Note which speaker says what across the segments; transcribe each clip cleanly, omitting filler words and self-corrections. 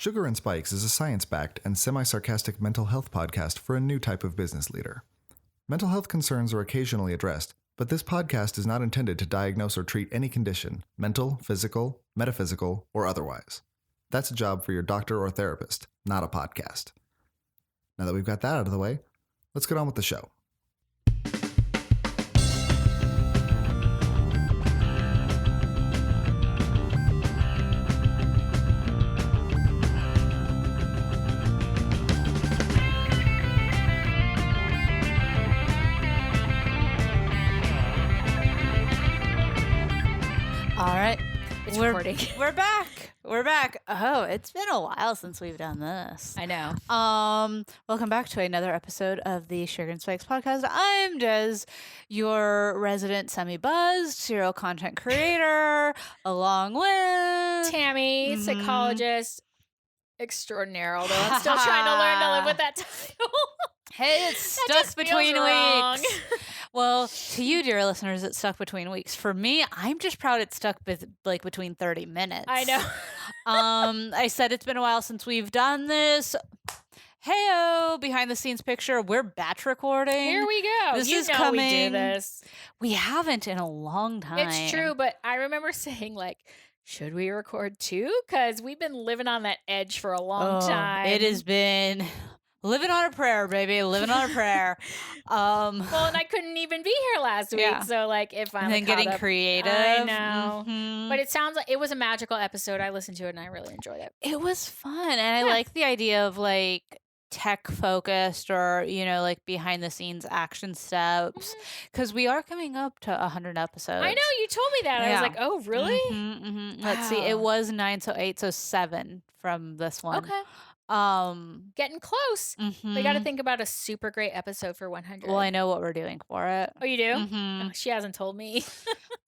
Speaker 1: Sugar and Spikes is a science-backed and semi-sarcastic mental health podcast for a new type of business leader. Mental health concerns are occasionally addressed, but this podcast is not intended to diagnose or treat any condition, mental, physical, metaphysical, or otherwise. That's a job for your doctor or therapist, not a podcast. Now that we've got that out of the way, let's get on with the show.
Speaker 2: All right,
Speaker 3: recording.
Speaker 2: We're back. We're back. Oh, it's been a while since we've done this.
Speaker 3: I know.
Speaker 2: Welcome back to another episode of the Sugar and Spikes podcast. I'm Dez, your resident semi-buzzed serial content creator, along with
Speaker 3: Tammy, psychologist extraordinaire, although I'm still trying to learn to live with that title.
Speaker 2: Hey, it's stuck between
Speaker 3: wrong.
Speaker 2: weeks. Well, to you, dear listeners, it's stuck between weeks. For me, I'm just proud it's stuck between 30 minutes.
Speaker 3: I know.
Speaker 2: I said it's been a while since we've done this. Hey-o, behind the scenes picture. We're batch recording.
Speaker 3: Here we go.
Speaker 2: This
Speaker 3: you
Speaker 2: is
Speaker 3: know
Speaker 2: coming.
Speaker 3: We do this.
Speaker 2: We haven't in a long time.
Speaker 3: It's true, but I remember saying, like, should we record two? Because we've been living on that edge for a long time.
Speaker 2: It has been living on a prayer, baby. Living on a prayer.
Speaker 3: Well, and I couldn't even be here last week.
Speaker 2: Yeah.
Speaker 3: So, like, if I'm
Speaker 2: and then getting creative.
Speaker 3: I know.
Speaker 2: Mm-hmm.
Speaker 3: But it sounds like it was a magical episode. I listened to it and I really enjoyed it.
Speaker 2: It was fun. And I like the idea of, like, tech focused or, you know, like behind the scenes action steps. Because we are coming up to 100 episodes.
Speaker 3: I know. You told me that.
Speaker 2: Yeah.
Speaker 3: I was like, oh, really?
Speaker 2: Let's see. It was 9, so 8, so 7 from this one.
Speaker 3: Okay. Getting close. We got to think about a super great episode for 100.
Speaker 2: Well, I know what we're doing for it.
Speaker 3: Oh, you do? Oh, she hasn't told me.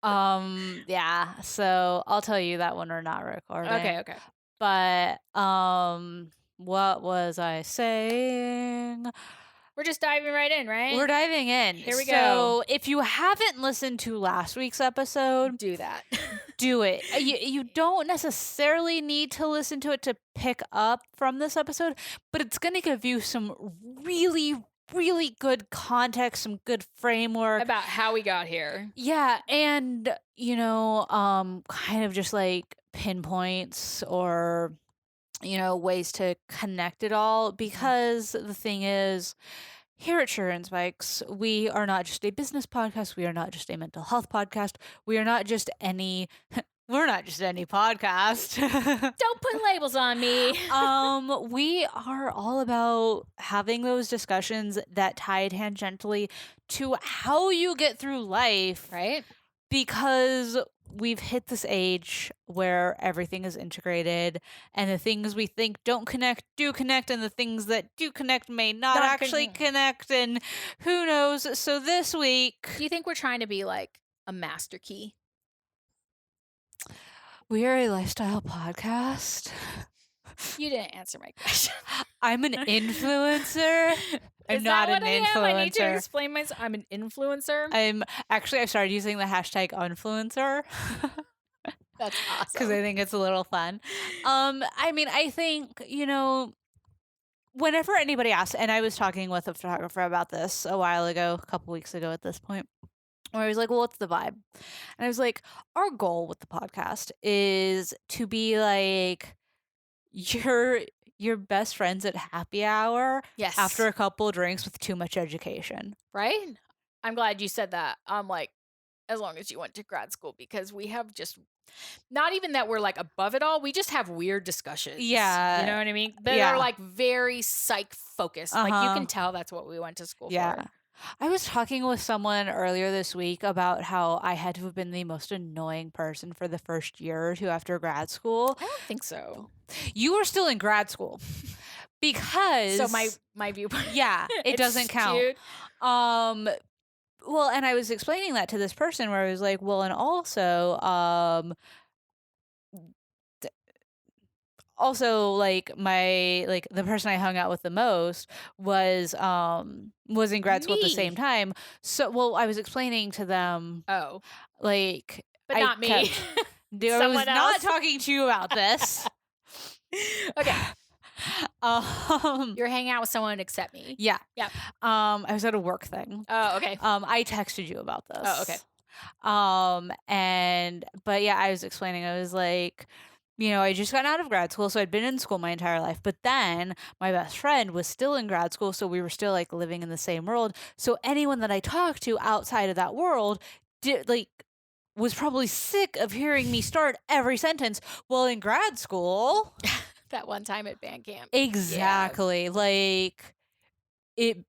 Speaker 2: Yeah. So I'll tell you that when we're not recording.
Speaker 3: Okay.
Speaker 2: But what was I saying?
Speaker 3: We're just diving right in, right?
Speaker 2: We're diving in.
Speaker 3: Here we
Speaker 2: So
Speaker 3: go.
Speaker 2: if you haven't listened to last week's episode,
Speaker 3: Do that.
Speaker 2: do it. You don't necessarily need to listen to it to pick up from this episode, but it's going to give you some really, really good context, some good framework
Speaker 3: About how we got here.
Speaker 2: Yeah, and you know, kind of just like pinpoints or ways to connect it all, because the thing is, here at Sugar and Spikes, we are not just a business podcast. We are not just a mental health podcast. We are not just any. We're not just any podcast.
Speaker 3: Don't put labels on me.
Speaker 2: We are all about having those discussions that tie tangentially to how you get through life,
Speaker 3: Right?
Speaker 2: because we've hit this age where everything is integrated and the things we think don't connect do connect, and the things that do connect may not actually connect, and who knows. So this week,
Speaker 3: Do you think we're trying to be like a master key?
Speaker 2: we are a lifestyle podcast.
Speaker 3: You didn't answer my question.
Speaker 2: I'm an influencer. I'm
Speaker 3: Is
Speaker 2: not
Speaker 3: that
Speaker 2: an
Speaker 3: what
Speaker 2: influencer.
Speaker 3: I am? I need to explain myself. I'm an influencer.
Speaker 2: I've started using the hashtag #unfluencer.
Speaker 3: That's awesome.
Speaker 2: Because I think it's a little fun. I think, whenever anybody asks, and I was talking with a photographer about this a while ago, a couple weeks ago at this point, where I was like, well, what's the vibe? And I was like, our goal with the podcast is to be like your best friends at happy hour
Speaker 3: Yes.
Speaker 2: after a couple drinks with too much education.
Speaker 3: Right? I'm glad you said that. I'm like, as long as you went to grad school, because we have just, not even that we're like above it all, we just have weird discussions.
Speaker 2: Yeah.
Speaker 3: You know what I mean? That are like very psych focused. Like you can tell that's what we went to school for.
Speaker 2: I was talking with someone earlier this week about how I had to have been the most annoying person for the first year or two after grad school.
Speaker 3: I don't think so.
Speaker 2: You were still in grad school because
Speaker 3: So my viewpoint.
Speaker 2: Yeah, it doesn't count.
Speaker 3: Skewed.
Speaker 2: Well, and I was explaining that to this person where I was like, well, and also like the person I hung out with the most was in grad school at the same time. So, well, I was explaining to them.
Speaker 3: Oh,
Speaker 2: like,
Speaker 3: but not me.
Speaker 2: I was not talking to you about this.
Speaker 3: Okay.
Speaker 2: Um,
Speaker 3: You're hanging out with someone except me.
Speaker 2: yeah.
Speaker 3: Yep.
Speaker 2: I was at a work thing.
Speaker 3: Oh, okay.
Speaker 2: I texted you about this.
Speaker 3: Oh, okay.
Speaker 2: But yeah, I was explaining, I was like, I just got out of grad school, so I'd been in school my entire life. But then my best friend was still in grad school, so we were still like living in the same world. So anyone that I talked to outside of that world was probably sick of hearing me start every sentence. Well, in grad school,
Speaker 3: That one time at band camp.
Speaker 2: exactly. Like it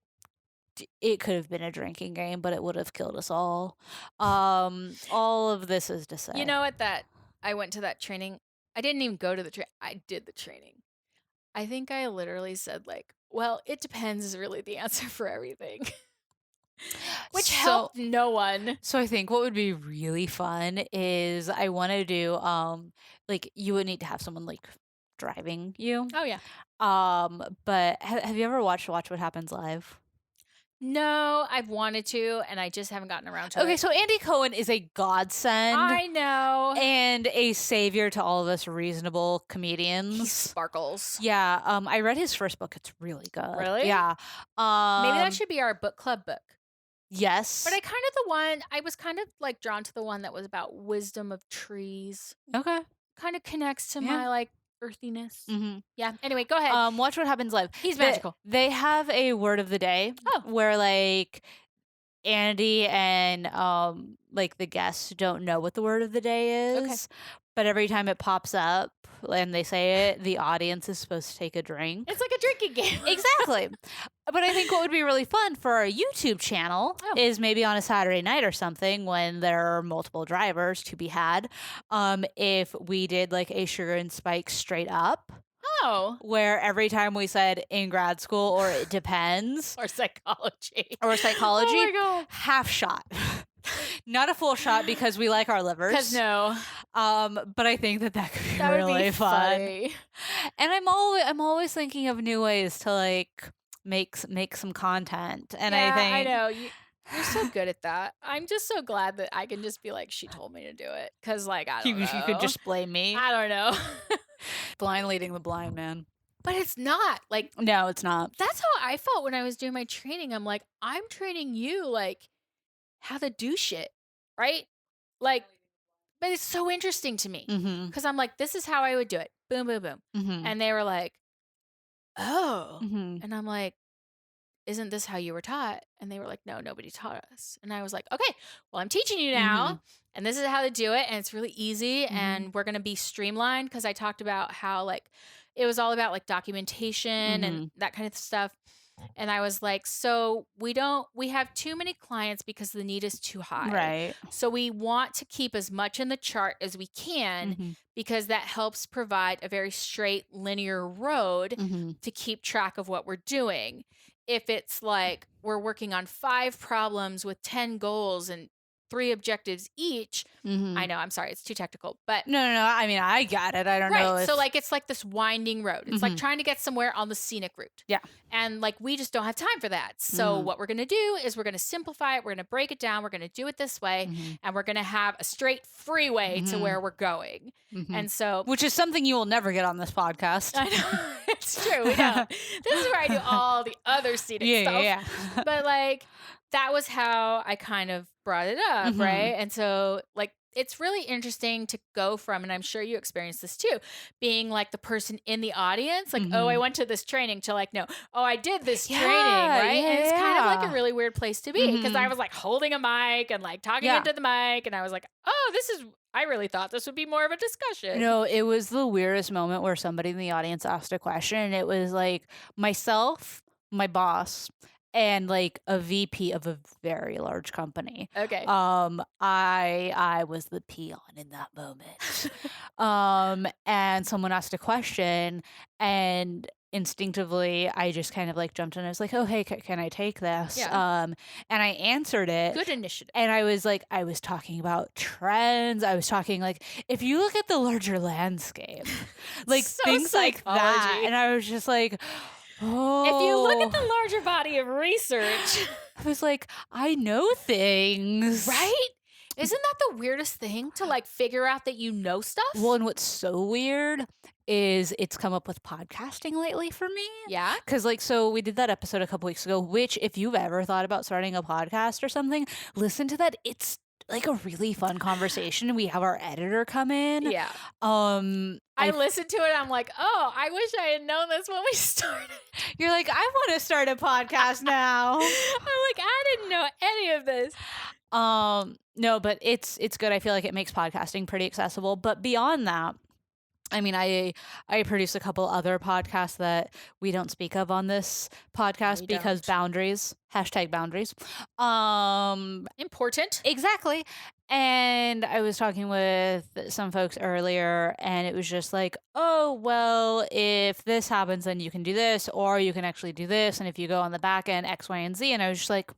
Speaker 2: could have been a drinking game, but it would have killed us all. All of this is to say.
Speaker 3: You know what? That I went to that training. I didn't even go to the training. I did the training. I think I literally said like, "Well, it depends" is really the answer for everything, which helped no one.
Speaker 2: So I think what would be really fun is I want to do like you would need to have someone like driving you.
Speaker 3: Oh yeah.
Speaker 2: But have you ever watched Watch What Happens Live?
Speaker 3: No, I've wanted to, and I just haven't gotten around to it.
Speaker 2: Okay, so Andy Cohen is a godsend.
Speaker 3: I know.
Speaker 2: And a savior to all of us reasonable comedians.
Speaker 3: He sparkles.
Speaker 2: Yeah. I read his first book. It's really good.
Speaker 3: Really?
Speaker 2: Yeah.
Speaker 3: Maybe that should be our book club book.
Speaker 2: Yes.
Speaker 3: But I was kind of like drawn to the one that was about wisdom of trees.
Speaker 2: Okay.
Speaker 3: Kind of connects to my like earthiness.
Speaker 2: Mm-hmm.
Speaker 3: Yeah. Anyway, go ahead.
Speaker 2: Watch What Happens Live.
Speaker 3: He's magical.
Speaker 2: They have a word of the day.
Speaker 3: Oh.
Speaker 2: Where like Andy and like the guests don't know what the word of the day is.
Speaker 3: Okay.
Speaker 2: But every time it pops up and they say it, the audience is supposed to take a drink.
Speaker 3: It's like a drinking game.
Speaker 2: Exactly. But I think what would be really fun for our YouTube channel is maybe on a Saturday night or something when there are multiple drivers to be had, if we did like a Sugar and Spike straight up.
Speaker 3: Oh.
Speaker 2: Where every time we said in grad school or it depends.
Speaker 3: Or psychology.
Speaker 2: Oh my
Speaker 3: God.
Speaker 2: Half shot. Not a full shot because we like our livers.
Speaker 3: Because no.
Speaker 2: But I think that could be
Speaker 3: that
Speaker 2: really
Speaker 3: would be
Speaker 2: fun.
Speaker 3: funny.
Speaker 2: And I'm always thinking of new ways to like make some content. And
Speaker 3: yeah,
Speaker 2: I think
Speaker 3: I know you're so good at that. I'm just so glad that I can just be like, she told me to do it. Because like I don't know.
Speaker 2: You could just blame me.
Speaker 3: I don't know.
Speaker 2: Blind leading the blind, man.
Speaker 3: But it's not like
Speaker 2: no, it's not.
Speaker 3: That's how I felt when I was doing my training. I'm like, I'm training you like how to do shit, right? Like, but it's so interesting to me because I'm like, this is how I would do it. Boom, boom, boom. And they were like, oh, and I'm like, isn't this how you were taught? And they were like, no, nobody taught us. And I was like, okay, well, I'm teaching you now. And this is how to do it. And it's really easy. And we're going to be streamlined because I talked about how like it was all about like documentation and that kind of stuff. And I was like, so we have too many clients because the need is too high.
Speaker 2: Right.
Speaker 3: So we want to keep as much in the chart as we can because that helps provide a very straight linear road to keep track of what we're doing. If it's like we're working on 5 problems with 10 goals and 3 objectives each, I know, I'm sorry, it's too technical, but
Speaker 2: no. I mean, I got it. I don't know.
Speaker 3: Right. So like it's like this winding road. It's like trying to get somewhere on the scenic route.
Speaker 2: Yeah.
Speaker 3: And like we just don't have time for that. So what we're going to do is we're going to simplify it. We're going to break it down. We're going to do it this way. And we're going to have a straight freeway to where we're going. And so,
Speaker 2: which is something you will never get on this podcast.
Speaker 3: I know. It's true. We know. This is where I do all the other scenic stuff.
Speaker 2: Yeah.
Speaker 3: But like that was how I kind of brought it up. Right. And so like, it's really interesting to go from, and I'm sure you experienced this too, being like the person in the audience, like, oh, I went to this training, to like, no, oh, I did this training, right?
Speaker 2: Yeah,
Speaker 3: and it's kind of like a really weird place to be because I was like holding a mic and like talking into the mic, and I was like, oh, I really thought this would be more of a discussion.
Speaker 2: No, it was the weirdest moment where somebody in the audience asked a question, and it was like myself, my boss, and like a VP of a very large company.
Speaker 3: Okay.
Speaker 2: I was the peon in that moment. And someone asked a question, and instinctively I just kind of like jumped in. I was like, oh, hey, can I take this?
Speaker 3: Yeah.
Speaker 2: And I answered it.
Speaker 3: Good initiative.
Speaker 2: And I was talking about trends. I was talking like, if you look at the larger landscape, like
Speaker 3: So
Speaker 2: things like that.
Speaker 3: psychology.
Speaker 2: And I was just like, oh.
Speaker 3: If you look at the larger body of research,
Speaker 2: I was like, I know things.
Speaker 3: right? Isn't that the weirdest thing to like figure out that you know stuff?
Speaker 2: Well, and what's so weird is it's come up with podcasting lately for me.
Speaker 3: Yeah.
Speaker 2: Because, like, so we did that episode a couple weeks ago, which if you've ever thought about starting a podcast or something, listen to that. It's like a really fun conversation. We have our editor come in.
Speaker 3: Yeah. I listened to it. I'm like, oh, I wish I had known this when we started.
Speaker 2: You're like, I want to start a podcast now.
Speaker 3: I'm like, I didn't know any of this.
Speaker 2: No, but it's good. I feel like it makes podcasting pretty accessible. But beyond that, I mean, I produce a couple other podcasts that we don't speak of on this podcast because boundaries, #boundaries.
Speaker 3: Important.
Speaker 2: Exactly. And I was talking with some folks earlier, and it was just like, oh, well, if this happens, then you can do this, or you can actually do this. And if you go on the back end, X, Y, and Z. And I was just like,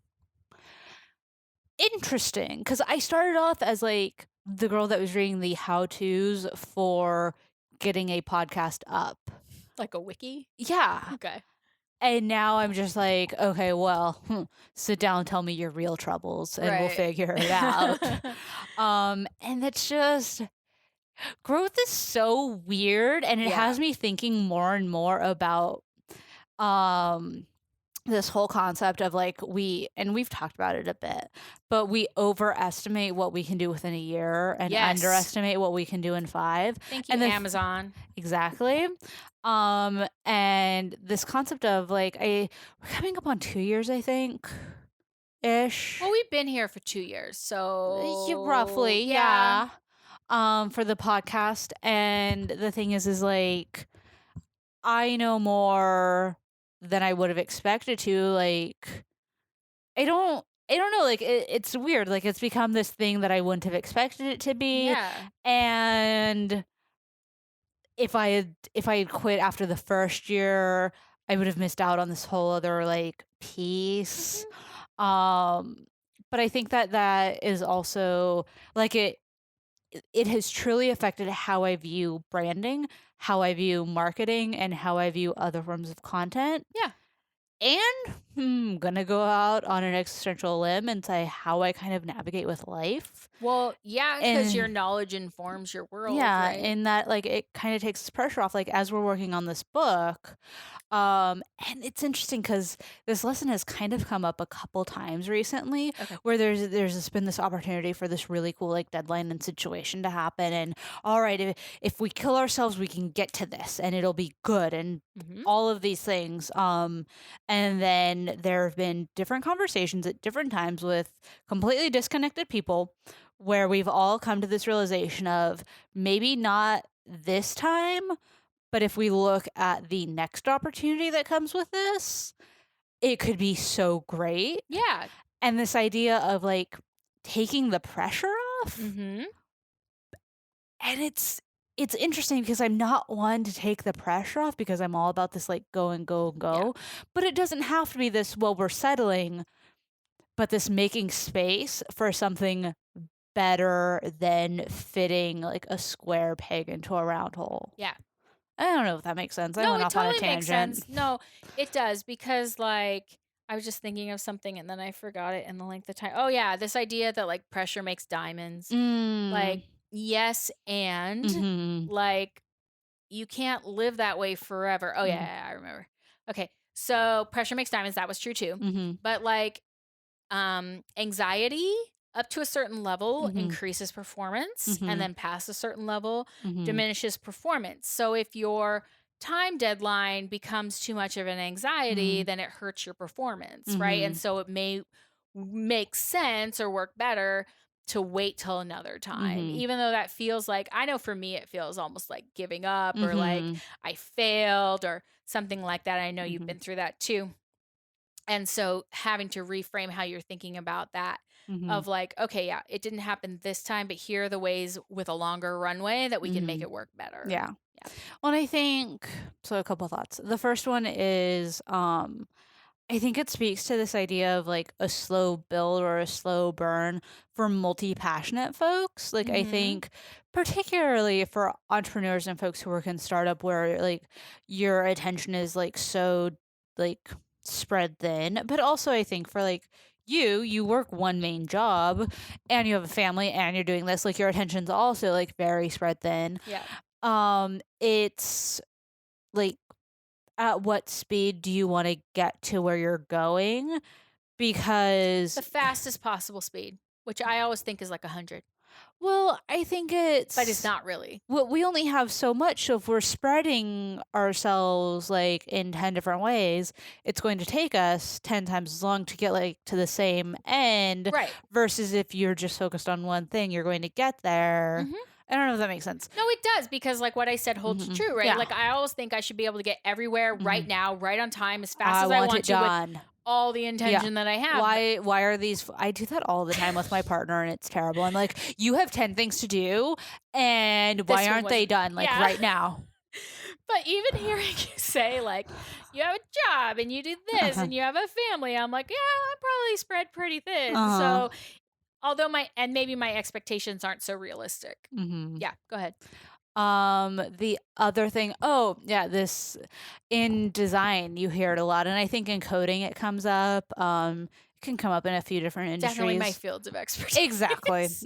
Speaker 2: interesting. Because I started off as like the girl that was reading the how-tos for getting a podcast up.
Speaker 3: Like a wiki?
Speaker 2: Yeah.
Speaker 3: Okay.
Speaker 2: And now I'm just like, okay, well, sit down, tell me your real troubles, and we'll figure it out. And it's just, growth is so weird, and it has me thinking more and more about this whole concept of like we've talked about it a bit, but we overestimate what we can do within a year and underestimate what we can do in 5.
Speaker 3: Thank you, Amazon.
Speaker 2: Exactly. And this concept of like we're coming up on 2 years, I think, ish.
Speaker 3: Well, we've been here for 2 years, so
Speaker 2: roughly, yeah. For the podcast, and the thing is like I know more than I would have expected to. Like, I don't know. Like, it's weird. Like, it's become this thing that I wouldn't have expected it to be.
Speaker 3: Yeah.
Speaker 2: And if I had quit after the first year, I would have missed out on this whole other like piece. But I think that is also like it has truly affected how I view branding, how I view marketing, and how I view other forms of content.
Speaker 3: Yeah.
Speaker 2: And I'm going to go out on an existential limb and say how I kind of navigate with life.
Speaker 3: Well, yeah, because your knowledge informs your world.
Speaker 2: Yeah,
Speaker 3: right?
Speaker 2: and that like it kind of takes this pressure off. Like as we're working on this book, and it's interesting because this lesson has kind of come up a couple times recently, where there's been this opportunity for this really cool like deadline and situation to happen. And all right, if we kill ourselves, we can get to this, and it'll be good, and all of these things. And then there have been different conversations at different times with completely disconnected people, where we've all come to this realization of maybe not this time, but if we look at the next opportunity that comes with this, it could be so great.
Speaker 3: Yeah.
Speaker 2: And this idea of like taking the pressure off.
Speaker 3: Mm-hmm.
Speaker 2: And it's interesting because I'm not one to take the pressure off because I'm all about this like go and go and go. Yeah. But it doesn't have to be this, well, we're settling, but this making space for something better than fitting like a square peg into a round hole.
Speaker 3: Yeah.
Speaker 2: I don't know if that makes sense. I went off on a tangent. Makes sense.
Speaker 3: No, it does, because like I was just thinking of something and then I forgot it in the length of time. Oh yeah, this idea that like pressure makes diamonds. Like yes, and like you can't live that way forever. Oh yeah, I remember. Okay, so pressure makes diamonds. That was true too. But like anxiety up to a certain level increases performance, and then past a certain level diminishes performance. So if your time deadline becomes too much of an anxiety, then it hurts your performance, right? And so it may make sense or work better to wait till another time, even though that feels like, I know for me, it feels almost like giving up or like I failed or something like that. I know you've been through that too. And so having to reframe how you're thinking about that of like, okay, yeah, it didn't happen this time, but here are the ways with a longer runway that we can make it work better.
Speaker 2: Yeah. Well, and I think, so a couple thoughts. The first one is, I think it speaks to this idea of like a slow build or a slow burn for multi-passionate folks. Like I think particularly for entrepreneurs and folks who work in startup where like your attention is like so like spread thin, but also I think for like you work one main job and you have a family and you're doing this, like your attention's also like very spread thin.
Speaker 3: Yeah.
Speaker 2: It's like, at what speed do you want to get to where you're going? Because
Speaker 3: The fastest possible speed, which I always think is like 100,
Speaker 2: well, I think
Speaker 3: but it's
Speaker 2: it's
Speaker 3: not really.
Speaker 2: well, we only have so much, so if we're spreading ourselves like in 10 different ways, it's going to take us 10 times as long to get like to the same end.
Speaker 3: Right.
Speaker 2: Versus if you're just focused on one thing, you're going to get there.
Speaker 3: Mhm.
Speaker 2: I don't know if that makes sense.
Speaker 3: No, it does, because like what I said holds
Speaker 2: Mhm.
Speaker 3: true, right?
Speaker 2: Yeah.
Speaker 3: Like I always think I should be able to get everywhere right
Speaker 2: Mhm.
Speaker 3: now, right on time, as fast
Speaker 2: I
Speaker 3: as I
Speaker 2: want
Speaker 3: want
Speaker 2: it
Speaker 3: to, with
Speaker 2: done.
Speaker 3: all the intention that I have.
Speaker 2: Why are these I do that all the time with my partner and it's terrible. I'm like, you have 10 things to do and why
Speaker 3: This one
Speaker 2: aren't they
Speaker 3: wasn't-
Speaker 2: done like
Speaker 3: yeah.
Speaker 2: right now?
Speaker 3: But even hearing you say like you have a job and you do this and you have a family, I'm like, yeah, I'm probably spread pretty thin.
Speaker 2: Uh-huh.
Speaker 3: So although maybe my expectations aren't so realistic.
Speaker 2: Mhm.
Speaker 3: Yeah, go ahead.
Speaker 2: The other thing, this in design you hear it a lot, and I think in coding it comes up. It can come up in a few different industries.
Speaker 3: Definitely my fields of expertise.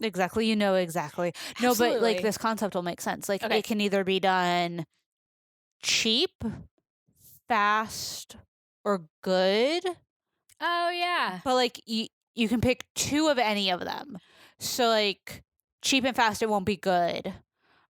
Speaker 2: Exactly. You know exactly. No, but like
Speaker 3: Absolutely.
Speaker 2: this concept will make sense. Like
Speaker 3: Okay.
Speaker 2: it can either be done cheap, fast, or good.
Speaker 3: Oh yeah.
Speaker 2: But like you can pick two of any of them. So like cheap and fast, it won't be good.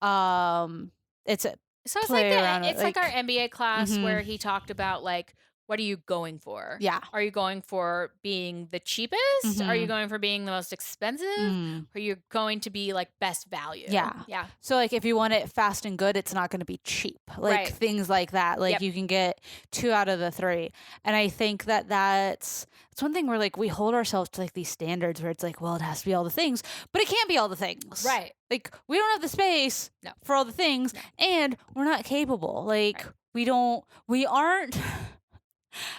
Speaker 2: It's a
Speaker 3: So it's
Speaker 2: play
Speaker 3: like
Speaker 2: around it,
Speaker 3: it's like our
Speaker 2: like-
Speaker 3: MBA class
Speaker 2: Mhm.
Speaker 3: where he talked about like, what are you going for?
Speaker 2: Yeah.
Speaker 3: Are you going for being the cheapest? Are you
Speaker 2: Mhm.
Speaker 3: going for being the most expensive?
Speaker 2: Mm.
Speaker 3: Or you're going to be like best value?
Speaker 2: Yeah.
Speaker 3: Yeah.
Speaker 2: So like if you want it fast and good, it's not going to be cheap. Like
Speaker 3: Right.
Speaker 2: things like that. Like
Speaker 3: Yep.
Speaker 2: you can get 2 out of the 3. And I think that's one thing where like we hold ourselves to like these standards where it's like, well, it has to be all the things, but it can't be all the things.
Speaker 3: Right.
Speaker 2: Like we don't have the space
Speaker 3: No.
Speaker 2: for all the things
Speaker 3: No.
Speaker 2: and we're not capable. Like
Speaker 3: Right.
Speaker 2: we aren't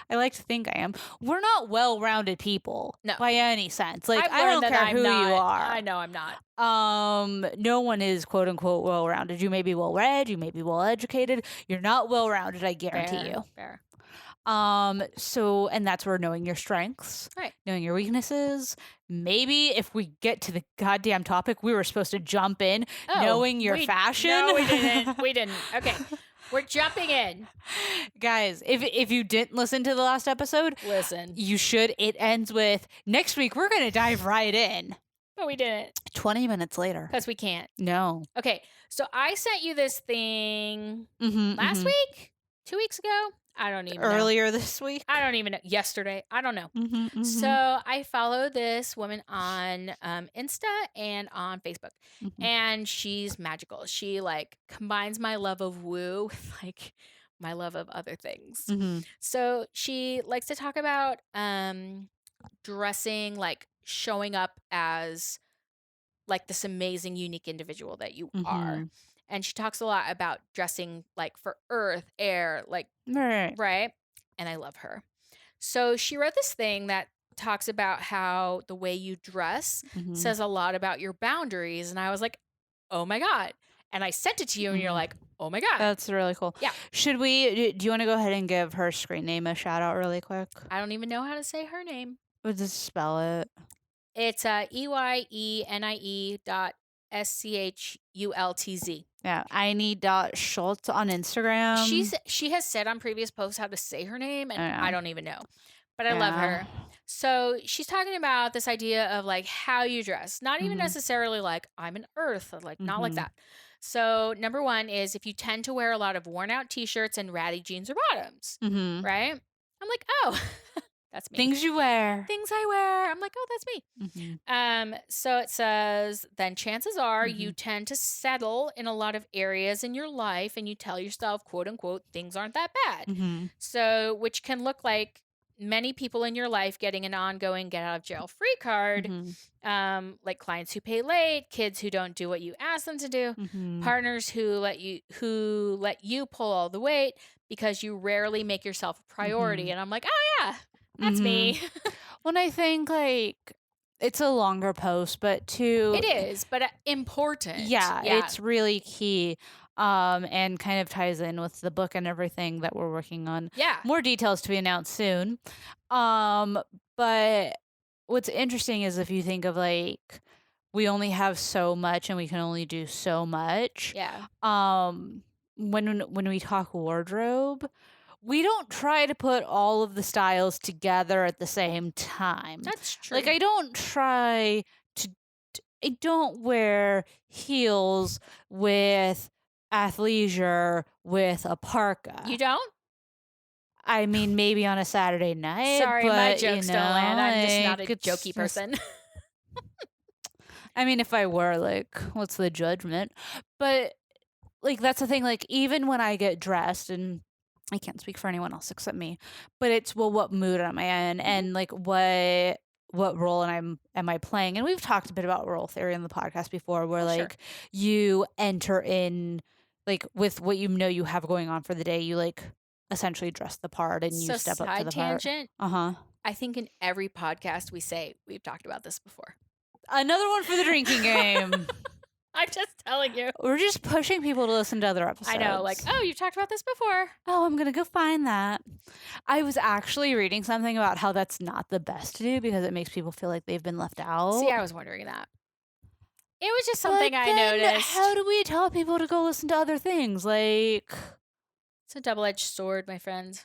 Speaker 2: I like to think I am. We're not well-rounded people
Speaker 3: No.
Speaker 2: by any sense. Like
Speaker 3: I've
Speaker 2: I don't
Speaker 3: learned that
Speaker 2: care
Speaker 3: I'm
Speaker 2: who
Speaker 3: not.
Speaker 2: you are.
Speaker 3: I know I'm not.
Speaker 2: No one is quote unquote well-rounded. You may be well-read, you may be well-educated. You're not well-rounded, I guarantee you.
Speaker 3: Fair.
Speaker 2: So and that's where knowing your strengths,
Speaker 3: Right.
Speaker 2: knowing your weaknesses. Maybe if we get to the goddamn topic, we were supposed to jump in
Speaker 3: Oh,
Speaker 2: knowing your fashion.
Speaker 3: No, we didn't. We didn't. Okay. We're jumping in.
Speaker 2: Guys, if you didn't listen to the last episode,
Speaker 3: Listen.
Speaker 2: you should. It ends with next week we're going to dive right in.
Speaker 3: But we didn't.
Speaker 2: 20 minutes later.
Speaker 3: Because we can't.
Speaker 2: No.
Speaker 3: Okay. So I sent you this thing
Speaker 2: Mm-hmm,
Speaker 3: last week? 2 weeks ago? I don't even know.
Speaker 2: Earlier this week.
Speaker 3: I don't even know. Yesterday. I don't know.
Speaker 2: Mm-hmm,
Speaker 3: So I follow this woman on Insta and on Facebook.
Speaker 2: mm-hmm.
Speaker 3: And she's magical. She like combines my love of woo with like my love of other things.
Speaker 2: Mm-hmm.
Speaker 3: So she likes to talk about dressing, like showing up as like this amazing, unique individual that you are. And she talks a lot about dressing like for earth, air, like, right? And I love her. So she wrote this thing that talks about how the way you dress says a lot about your boundaries. And I was like, oh my God. And I sent it to you and you're like, oh my God.
Speaker 2: That's really cool.
Speaker 3: Yeah.
Speaker 2: Do you want to go ahead and give her screen name a shout out really quick?
Speaker 3: I don't even know how to say her name.
Speaker 2: Or just spell it.
Speaker 3: It's EYENIE.SCHULTZ.
Speaker 2: Yeah, Schultz on Instagram.
Speaker 3: She has said on previous posts how to say her name, and
Speaker 2: Yeah.
Speaker 3: I don't even know. But I love her. So she's talking about this idea of like how you dress, not even necessarily like I'm an earth, like not like that. So number one is if you tend to wear a lot of worn out t-shirts and ratty jeans or bottoms, right? I'm like, oh, that's me.
Speaker 2: Things you wear.
Speaker 3: Things I wear. I'm like, oh, that's me. So it says, then chances are you tend to settle in a lot of areas in your life and you tell yourself, quote unquote, things aren't that bad. So, which can look like many people in your life getting an ongoing get out of jail free card, like clients who pay late, kids who don't do what you ask them to do, partners who let you pull all the weight because you rarely make yourself a priority. And I'm like, oh yeah, that's me.
Speaker 2: When I think like it's a longer post, but
Speaker 3: it is, but important.
Speaker 2: Yeah, it's really key. And kind of ties in with the book and everything that we're working on.
Speaker 3: Yeah.
Speaker 2: More details to be announced soon. But what's interesting is if you think of like, we only have so much and we can only do so much.
Speaker 3: Yeah.
Speaker 2: When we talk wardrobe, we don't try to put all of the styles together at the same time.
Speaker 3: That's true.
Speaker 2: Like, I don't try to, I don't wear heels with athleisure with a parka.
Speaker 3: You don't?
Speaker 2: I mean, maybe on a Saturday night.
Speaker 3: Sorry,
Speaker 2: but,
Speaker 3: my jokes don't land. I'm just not a
Speaker 2: like, it's
Speaker 3: jokey person.
Speaker 2: I mean, if I were, like, what's the judgment? But, like, that's the thing. Like, even when I get dressed, and I can't speak for anyone else except me, but it's, well, what mood am I in? And, like, what role am I playing? And we've talked a bit about role theory in the podcast before, where, like, you enter in, like, with what you know you have going on for the day, you, like, essentially dress the part and you step up to the
Speaker 3: tangent,
Speaker 2: part.
Speaker 3: I think in every podcast we say, we've talked about this before.
Speaker 2: Another one for the drinking game.
Speaker 3: I'm just telling you.
Speaker 2: We're just pushing people to listen to other episodes.
Speaker 3: I know, like, oh, you've talked about this before.
Speaker 2: Oh, I'm going to go find that. I was actually reading something about how that's not the best to do because it makes people feel like they've been left out.
Speaker 3: See, I was wondering that. It was just something I noticed.
Speaker 2: How do we tell people to go listen to other things? Like,
Speaker 3: it's a double-edged sword, my friend.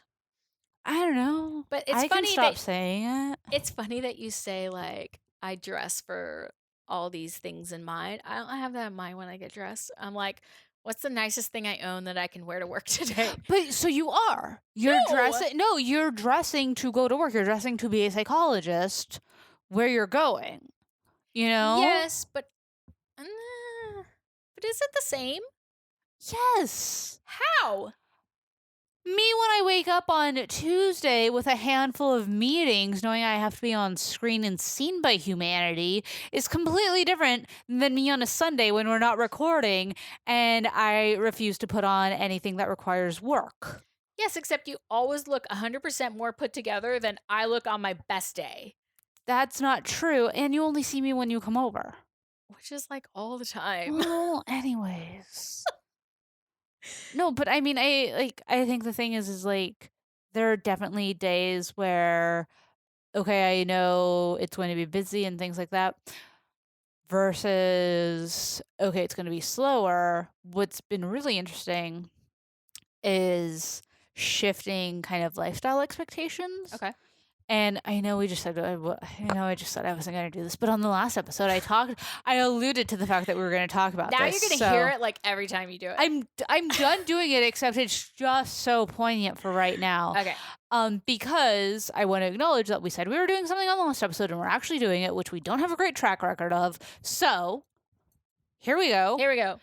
Speaker 2: I don't know.
Speaker 3: But it's
Speaker 2: I
Speaker 3: funny
Speaker 2: can stop
Speaker 3: that
Speaker 2: saying it.
Speaker 3: It's funny that you say, like, I dress for all these things in mind. I don't have that in mind when I get dressed. I'm like, what's the nicest thing I own that I can wear to work today?
Speaker 2: But so you are. You're dressing. No, you're dressing to go to work. You're dressing to be a psychologist where you're going. You know?
Speaker 3: Yes, but is it the same?
Speaker 2: Yes.
Speaker 3: How?
Speaker 2: Me, when I wake up on Tuesday with a handful of meetings, knowing I have to be on screen and seen by humanity, is completely different than me on a Sunday when we're not recording and I refuse to put on anything that requires work.
Speaker 3: Yes, except you always look 100% more put together than I look on my best day.
Speaker 2: That's not true, and you only see me when you come over.
Speaker 3: Which is like all the time.
Speaker 2: Well, anyways. No, but I mean, I think the thing is like, there are definitely days where, okay, I know it's going to be busy and things like that, versus, okay, it's going to be slower. What's been really interesting is shifting kind of lifestyle expectations.
Speaker 3: Okay.
Speaker 2: And I know I just said I wasn't going to do this, but on the last episode, I alluded to the fact that we were going to talk about
Speaker 3: now
Speaker 2: this.
Speaker 3: You're going to hear it like every time you do it.
Speaker 2: I'm done doing it, except it's just so poignant for right now.
Speaker 3: Okay.
Speaker 2: Because I want to acknowledge that we said we were doing something on the last episode, and we're actually doing it, which we don't have a great track record of. So here we go.
Speaker 3: Here we go.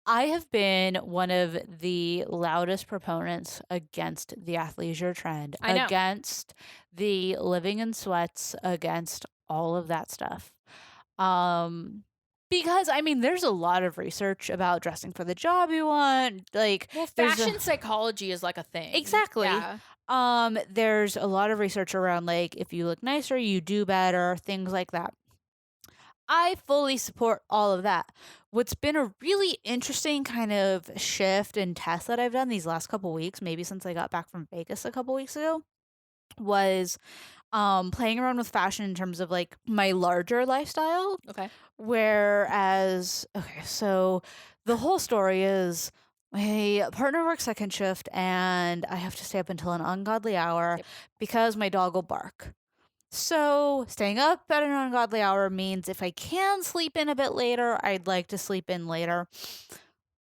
Speaker 2: I have been one of the loudest proponents against the athleisure trend, against the living in sweats, against all of that stuff. Because, I mean, there's a lot of research about dressing for the job you want. Like,
Speaker 3: well, fashion psychology is like a thing.
Speaker 2: Exactly.
Speaker 3: Yeah.
Speaker 2: There's a lot of research around, like, if you look nicer, you do better, things like that. I fully support all of that. What's been a really interesting kind of shift and test that I've done these last couple weeks, maybe since I got back from Vegas a couple weeks ago, was playing around with fashion in terms of like my larger lifestyle.
Speaker 3: Okay.
Speaker 2: Whereas, so the whole story is my partner works second shift and I have to stay up until an ungodly hour because my dog will bark. So staying up at an ungodly hour means if I can sleep in a bit later, I'd like to sleep in later.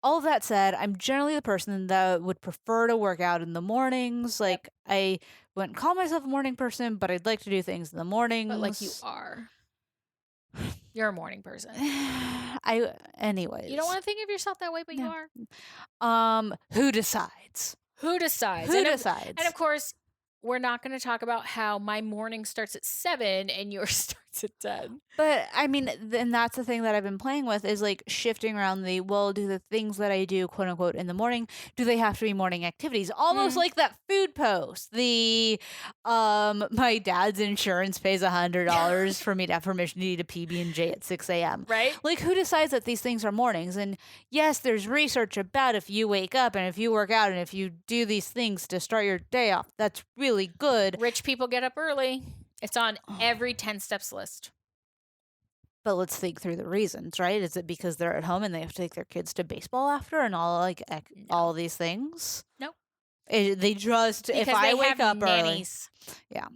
Speaker 2: All of that said, I'm generally the person that would prefer to work out in the mornings. Like, I wouldn't call myself a morning person, but I'd like to do things in the mornings.
Speaker 3: But like you are. You're a morning person.
Speaker 2: Anyways.
Speaker 3: You don't want to think of yourself that way, but you are.
Speaker 2: Who decides?
Speaker 3: Who decides?
Speaker 2: Who decides?
Speaker 3: And of course, we're not going to talk about how my morning starts at 7 and yours starts at 10.
Speaker 2: But I mean, and that's the thing that I've been playing with is like shifting around do the things that I do, quote unquote, in the morning, do they have to be morning activities? Almost like that food post. My dad's insurance pays $100 for me to have permission to eat a PB&J at 6 a.m.
Speaker 3: Right?
Speaker 2: Like, who decides that these things are mornings? And yes, there's research about if you wake up and if you work out and if you do these things to start your day off, that's really good.
Speaker 3: Rich people get up early. It's on every 10 steps list.
Speaker 2: But let's think through the reasons, right? Is it because they're at home and they have to take their kids to baseball after and all these things?
Speaker 3: No.
Speaker 2: They just,
Speaker 3: Because
Speaker 2: if I
Speaker 3: they
Speaker 2: wake
Speaker 3: have
Speaker 2: up early.
Speaker 3: nannies.
Speaker 2: Yeah.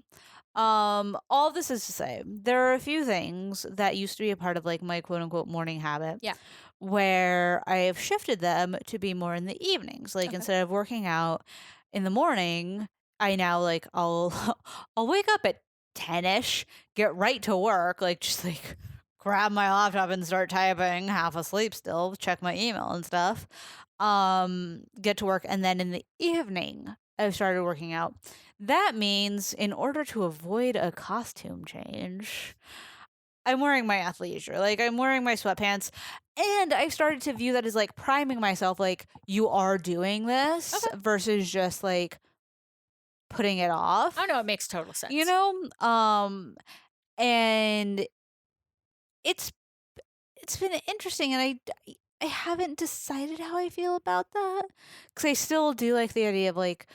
Speaker 2: All this is to say, there are a few things that used to be a part of like my quote unquote morning habit.
Speaker 3: Yeah.
Speaker 2: Where I have shifted them to be more in the evenings. Like instead of working out in the morning, I now like I'll wake up at 10ish, get right to work, like just like grab my laptop and start typing, half asleep still, check my email and stuff. Get to work, and then in the evening I've started working out. That means in order to avoid a costume change, I'm wearing my athleisure. Like I'm wearing my sweatpants, and I started to view that as like priming myself, like you are doing this versus just like putting it off.
Speaker 3: Oh no, it makes total sense.
Speaker 2: You know, and it's been interesting, and I haven't decided how I feel about that because I still do like the idea of like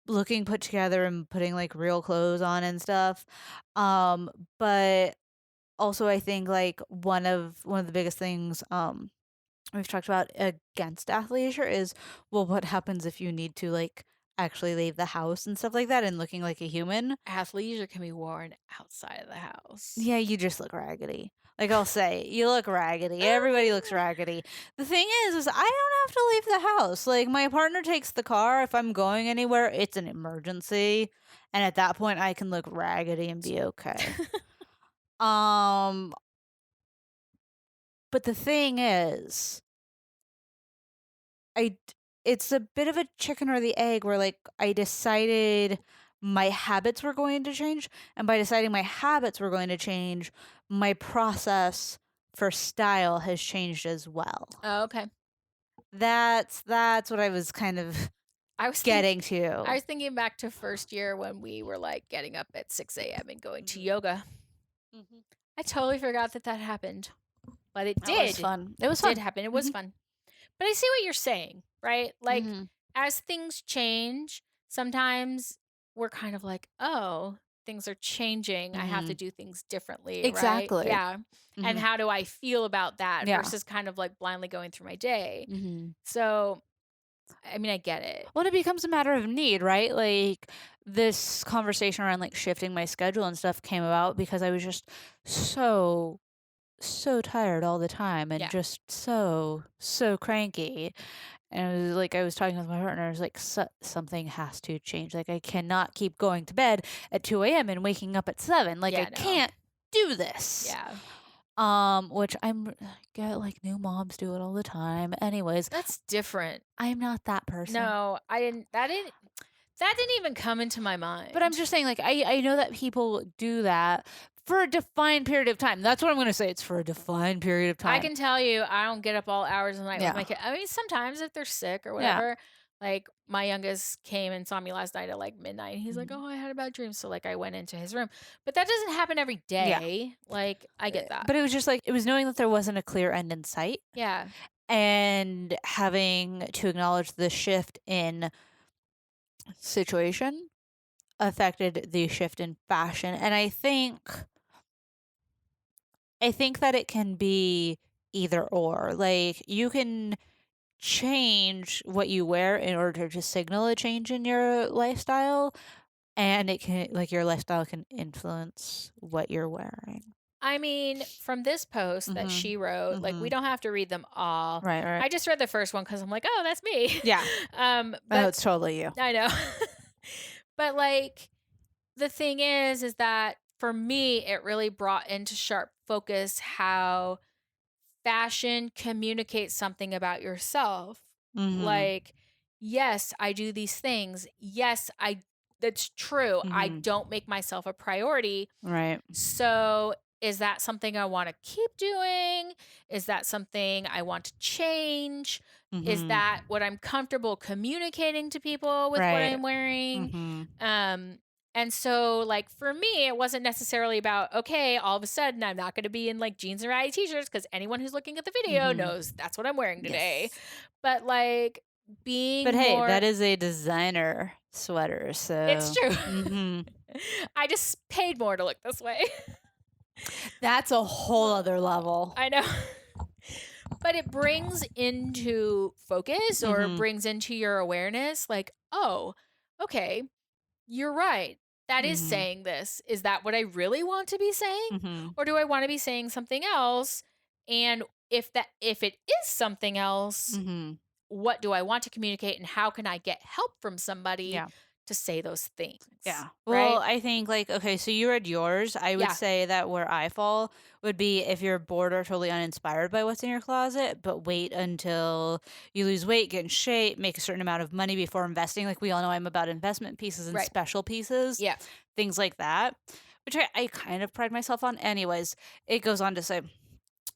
Speaker 2: looking put together and putting like real clothes on and stuff. But also I think like one of the biggest things we've talked about against athleisure is, well, what happens if you need to like actually leave the house and stuff like that and looking like a human?
Speaker 3: Athleisure can be worn outside of the house.
Speaker 2: Yeah, you just look raggedy. Like I'll say, you look raggedy. Everybody looks raggedy. The thing is I don't have to leave the house. Like my partner takes the car. If I'm going anywhere, it's an emergency. And at that point I can look raggedy and be okay. But the thing is, it's a bit of a chicken or the egg where like I decided my habits were going to change, and by deciding my habits were going to change, my process for style has changed as well.
Speaker 3: Oh, okay.
Speaker 2: That's what I was kind of getting to.
Speaker 3: I was thinking back to first year when we were like getting up at 6 a.m. and going to yoga. I totally forgot that happened. But it did.
Speaker 2: It was fun. It was fun.
Speaker 3: It did happen. It was fun. But I see what you're saying, right? Like, as things change, sometimes we're kind of like, oh, things are changing. I have to do things differently.
Speaker 2: Exactly.
Speaker 3: Right? Yeah. And how do I feel about that versus kind of like blindly going through my day? So, I mean, I get it.
Speaker 2: Well, it becomes a matter of need, right? Like this conversation around like shifting my schedule and stuff came about because I was just so tired all the time and just so cranky. And it was like I was talking with my partner, I was like, something has to change. Like I cannot keep going to bed at 2 a.m. and waking up at 7. Like I can't do this.
Speaker 3: Yeah.
Speaker 2: Which get like new moms do it all the time. Anyways,
Speaker 3: that's different.
Speaker 2: I'm not that person.
Speaker 3: No, I didn't. That didn't even come into my mind.
Speaker 2: But I'm just saying, like I know that people do that for a defined period of time. That's what I'm going to say. It's for a defined period of time.
Speaker 3: I can tell you, I don't get up all hours of the night with my kid. I mean, sometimes if they're sick or whatever, like my youngest came and saw me last night at like midnight. And he's like, oh, I had a bad dream. So like I went into his room. But that doesn't happen every day. Like I get that.
Speaker 2: But it was just like, it was knowing that there wasn't a clear end in sight.
Speaker 3: Yeah.
Speaker 2: And having to acknowledge the shift in situation affected the shift in fashion. And I think that it can be either or. Like you can change what you wear in order to signal a change in your lifestyle, and it can like your lifestyle can influence what you're wearing.
Speaker 3: I mean, from this post that she wrote, like we don't have to read them all.
Speaker 2: Right.
Speaker 3: I just read the first one because I'm like, oh, that's me.
Speaker 2: Yeah. But it's totally you.
Speaker 3: I know. But like the thing is that for me, it really brought into sharp focus how fashion communicates something about yourself. Like, yes, I do these things. Yes, that's true. I don't make myself a priority.
Speaker 2: Right.
Speaker 3: So is that something I want to keep doing? Is that something I want to change? Is that what I'm comfortable communicating to people with what I'm wearing? And so, like, for me, it wasn't necessarily about, okay, all of a sudden I'm not going to be in, like, jeans and ratty t-shirts because anyone who's looking at the video knows that's what I'm wearing today.
Speaker 2: Yes.
Speaker 3: But, like, being
Speaker 2: But hey, that is a designer sweater, so...
Speaker 3: It's true. I just paid more to look this way.
Speaker 2: That's a whole other level.
Speaker 3: I know. But it brings into focus or
Speaker 2: Mhm.
Speaker 3: brings into your awareness like, oh, okay, you're right. That is
Speaker 2: Mhm.
Speaker 3: saying this. Is that what I really want to be saying?
Speaker 2: Mhm.
Speaker 3: Or do I want to be saying something else? And if it is something else,
Speaker 2: Mhm.
Speaker 3: what do I want to communicate and how can I get help from somebody
Speaker 2: Yeah.
Speaker 3: to say those things?
Speaker 2: Yeah.
Speaker 3: Right?
Speaker 2: Well, I think like okay, so you read yours. I would
Speaker 3: Yeah.
Speaker 2: say that where I fall would be if you're bored or totally uninspired by what's in your closet, but wait until you lose weight, get in shape, make a certain amount of money before investing. Like we all know I'm about investment pieces and
Speaker 3: Right.
Speaker 2: special pieces,
Speaker 3: Yeah.
Speaker 2: things like that, which I kind of pride myself on. Anyways, it goes on to say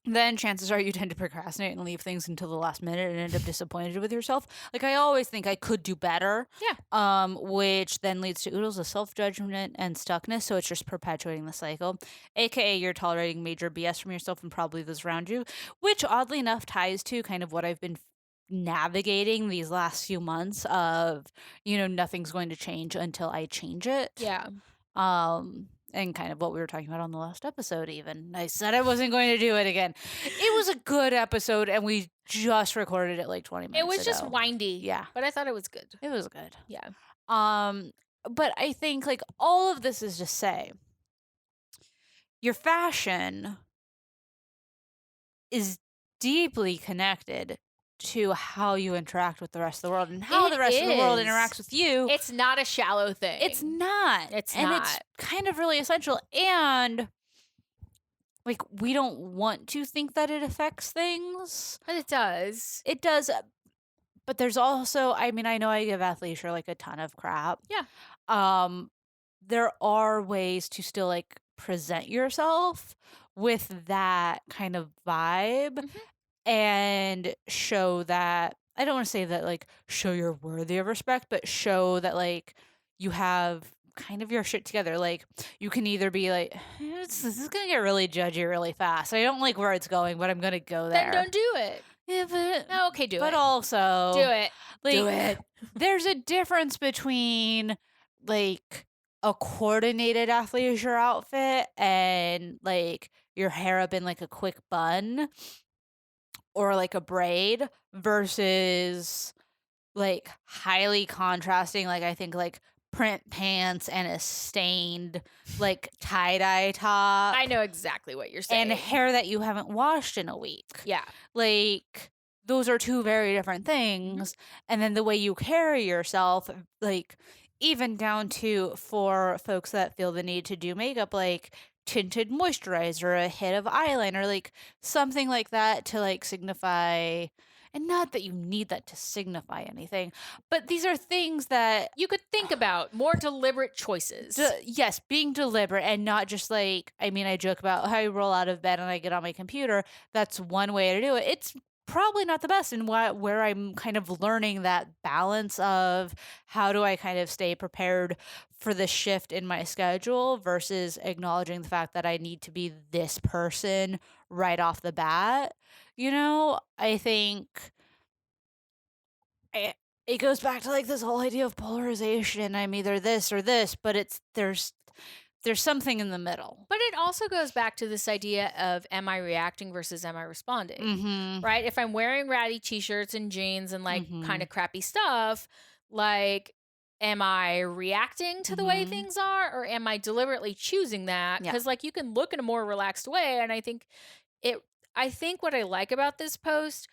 Speaker 2: then chances are you tend to procrastinate and leave things until the last minute and end up disappointed with yourself. Like I always think I could do better.
Speaker 3: Yeah.
Speaker 2: Which then leads to oodles of self-judgment and stuckness. So it's just perpetuating the cycle. AKA you're tolerating major BS from yourself and probably those around you, which oddly enough ties to kind of what I've been navigating these last few months of, nothing's going to change until I change it.
Speaker 3: Yeah.
Speaker 2: And kind of what we were talking about on the last episode, even. I said I wasn't going to do it again. It was a good episode, and we just recorded it like 20 minutes
Speaker 3: It was just
Speaker 2: ago.
Speaker 3: windy.
Speaker 2: Yeah.
Speaker 3: But I thought it was good.
Speaker 2: It was good.
Speaker 3: Yeah.
Speaker 2: But I think like all of this is to say your fashion is deeply connected to how you interact with the rest of the world and how the rest of the world interacts with you.
Speaker 3: It's not a shallow thing.
Speaker 2: It's not.
Speaker 3: It's
Speaker 2: and
Speaker 3: not.
Speaker 2: it's kind of really essential. And like we don't want to think that it affects things.
Speaker 3: But it does.
Speaker 2: It does. But there's also, I mean, I know I give athleisure like a ton of crap.
Speaker 3: Yeah.
Speaker 2: There are ways to still like present yourself with that kind of vibe and show that I don't want to say that like show you're worthy of respect, but show that like you have kind of your shit together. Like you can either be like, this is gonna get really judgy really fast. I don't like where it's going, but I'm gonna go there.
Speaker 3: Then don't do it.
Speaker 2: Yeah, but
Speaker 3: Okay, do it.
Speaker 2: but also
Speaker 3: Do it.
Speaker 2: like,
Speaker 3: Do it.
Speaker 2: There's a difference between like a coordinated athleisure outfit and like your hair up in like a quick bun or like a braid versus like highly contrasting, like I think like print pants and a stained like tie-dye top
Speaker 3: I know exactly what you're saying.
Speaker 2: and hair that you haven't washed in a week.
Speaker 3: Yeah.
Speaker 2: Like those are two very different things. And then the way you carry yourself, like even down to for folks that feel the need to do makeup, like tinted moisturizer, a hit of eyeliner, like something like that to like signify. And not that you need that to signify anything, but these are things that
Speaker 3: you could think about, more deliberate choices.
Speaker 2: yes, being deliberate and not just like, I mean, I joke about how I roll out of bed and I get on my computer. That's one way to do it. It's probably not the best, and where I'm kind of learning that balance of how do I kind of stay prepared for the shift in my schedule versus acknowledging the fact that I need to be this person right off the bat. I think it goes back to like this whole idea of polarization. I'm either this or this, but there's something in the middle.
Speaker 3: But it also goes back to this idea of am I reacting versus am I responding?
Speaker 2: Mm-hmm.
Speaker 3: Right? If I'm wearing ratty t-shirts and jeans and like kind of crappy stuff, like am I reacting to the way things are or am I deliberately choosing that? Because like you can look in a more relaxed way. And I think what I like about this post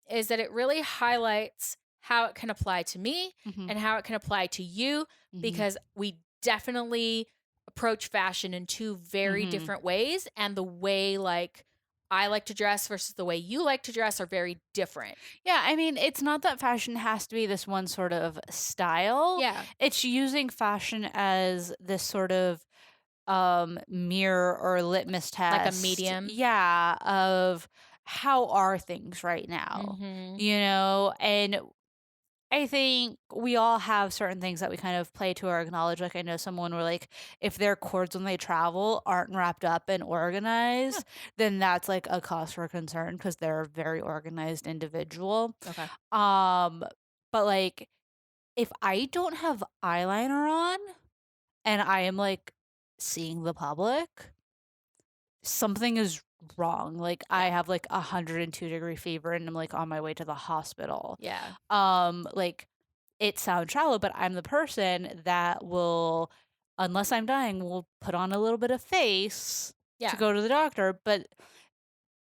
Speaker 3: is that it really highlights how it can apply to me and how it can apply to you because we definitely approach fashion in two very different ways, and the way like I like to dress versus the way you like to dress are very different.
Speaker 2: Yeah, I mean, it's not that fashion has to be this one sort of style.
Speaker 3: Yeah.
Speaker 2: It's using fashion as this sort of mirror or litmus test.
Speaker 3: Like a medium.
Speaker 2: Yeah, of how are things right now. And I think we all have certain things that we kind of play to or acknowledge. Like I know someone where like if their cords when they travel aren't wrapped up and organized, then that's like a cause for concern because they're a very organized individual.
Speaker 3: Okay.
Speaker 2: But like if I don't have eyeliner on and I am like seeing the public, something is wrong. Like I have like 102-degree fever and I'm like on my way to the hospital.
Speaker 3: Yeah.
Speaker 2: Like it sounds shallow, but I'm the person that will, unless I'm dying, will put on a little bit of face
Speaker 3: Yeah.
Speaker 2: to go to the doctor. But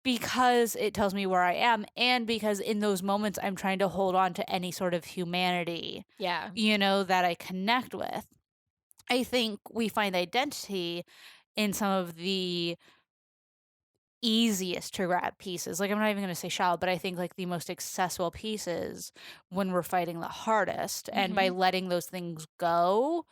Speaker 2: because it tells me where I am, and because in those moments I'm trying to hold on to any sort of humanity,
Speaker 3: Yeah.
Speaker 2: that I connect with. I think we find identity in some of the easiest to grab pieces. Like, I'm not even going to say shallow, but I think like the most accessible pieces when we're fighting the hardest. And by letting those things go